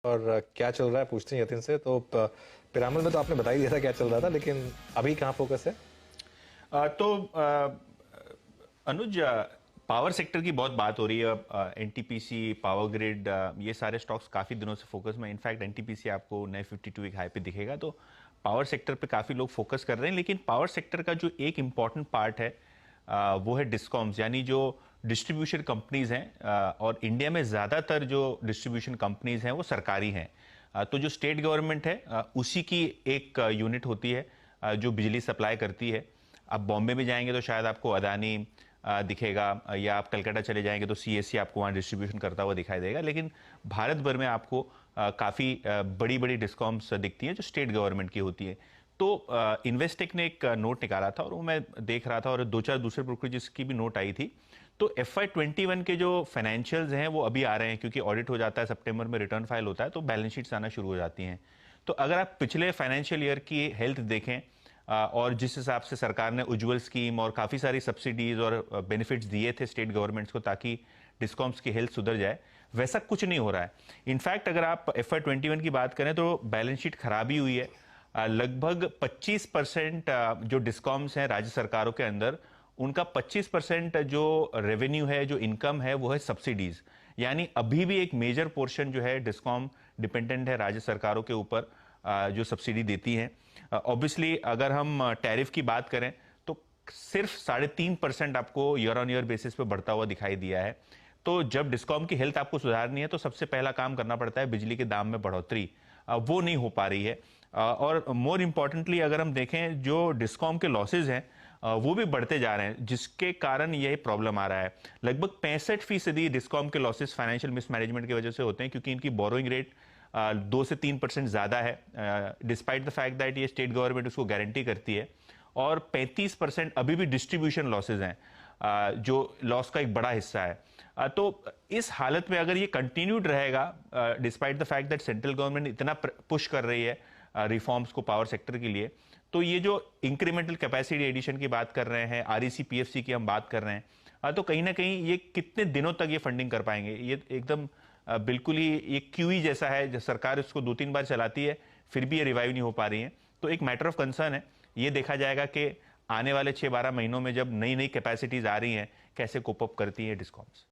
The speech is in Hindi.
और क्या चल रहा है पूछते हैं यतिन से। तो पिरामिड में तो आपने बता ही दिया था क्या चल रहा था, लेकिन अभी कहाँ फोकस है? अनुज, पावर सेक्टर की बहुत बात हो रही है। एनटीपीसी, पावर ग्रिड, ये सारे स्टॉक्स काफी दिनों से फोकस में। इनफैक्ट एनटीपीसी आपको नए 52 वीक हाई पे दिखेगा। तो पावर सेक्टर पे काफी लोग फोकस कर रहे हैं, लेकिन पावर सेक्टर का जो एक इंपॉर्टेंट पार्ट है वो है डिस्कॉम्स, यानी जो डिस्ट्रीब्यूशन कंपनीज हैं। और इंडिया में ज्यादातर जो डिस्ट्रीब्यूशन कंपनीज हैं वो सरकारी हैं। तो जो स्टेट गवर्नमेंट है उसी की एक यूनिट होती है जो बिजली सप्लाई करती है। आप बॉम्बे में जाएंगे तो शायद आपको अदानी दिखेगा, या आप कलकत्ता चले जाएंगे तो सीएससी आपको वहाँ डिस्ट्रीब्यूशन करता हुआ दिखाई देगा। लेकिन भारत भर में आपको काफ़ी बड़ी बड़ी डिस्कॉम्स दिखती हैं जो स्टेट गवर्नमेंट की होती है। तो इन्वेस्टेक ने एक नोट निकाला था और वो मैं देख रहा था, और दो चार दूसरे ब्रोकरेजेस की भी नोट आई थी। तो FY21 के जो फाइनेंशियल्स हैं वो अभी आ रहे हैं, क्योंकि ऑडिट हो जाता है सितंबर में, रिटर्न फाइल होता है, तो बैलेंस शीट्स आना शुरू हो जाती हैं। तो अगर आप पिछले फाइनेंशियल ईयर की हेल्थ देखें, और जिस हिसाब से सरकार ने उज्ज्वल स्कीम और काफ़ी सारी सब्सिडीज और बेनिफिट्स दिए थे स्टेट गवर्नमेंट्स को ताकि डिस्कॉम्स की हेल्थ सुधर जाए, वैसा कुछ नहीं हो रहा है। इनफैक्ट अगर आप FY21 की बात करें तो बैलेंस शीट खराबी हुई है। लगभग 25% जो डिस्कॉम्स हैं राज्य सरकारों के अंदर, उनका 25% जो रेवेन्यू है, जो इनकम है, वो है सब्सिडीज। यानी अभी भी एक मेजर पोर्शन जो है डिस्कॉम डिपेंडेंट है राज्य सरकारों के ऊपर, जो सब्सिडी देती हैं। ऑब्वियसली अगर हम टैरिफ की बात करें तो सिर्फ 3.5% आपको ईयर ऑन ईयर बेसिस पे बढ़ता हुआ दिखाई दिया है। तो जब डिस्कॉम की हेल्थ आपको सुधारनी है तो सबसे पहला काम करना पड़ता है बिजली के दाम में बढ़ोतरी। वो नहीं हो पा रही है। और मोर इम्पॉर्टेंटली अगर हम देखें, जो डिस्कॉम के लॉसेज हैं वो भी बढ़ते जा रहे हैं, जिसके कारण यह प्रॉब्लम आ रहा है। लगभग 65% डिस्कॉम के लॉसेज फाइनेंशियल मिसमैनेजमेंट की वजह से होते हैं, क्योंकि इनकी बोरोइंग रेट 2 से 3% ज़्यादा है, डिस्पाइट द फैक्ट दैट ये स्टेट गवर्नमेंट उसको गारंटी करती है। और 35% अभी भी डिस्ट्रीब्यूशन लॉसेज हैं, जो लॉस का एक बड़ा हिस्सा है। तो इस हालत में अगर ये कंटिन्यूड रहेगा, despite the fact that central government इतना पुश कर रही है रिफॉर्म्स को पावर सेक्टर के लिए, तो ये जो इंक्रीमेंटल कैपेसिटी एडिशन की बात कर रहे हैं, REC PFC की हम बात कर रहे हैं, तो कहीं ना कहीं ये कितने दिनों तक ये फंडिंग कर पाएंगे? ये एकदम बिल्कुल ही ये QE जैसा है, जो सरकार इसको 2-3 बार चलाती है फिर भी ये रिवाइव नहीं हो पा रही है। तो एक मैटर ऑफ कंसर्न है। ये देखा जाएगा कि आने वाले 6-12 महीनों में जब नई नई कैपेसिटीज आ रही हैं, कैसे कोप अप करती हैं डिस्कॉम्स।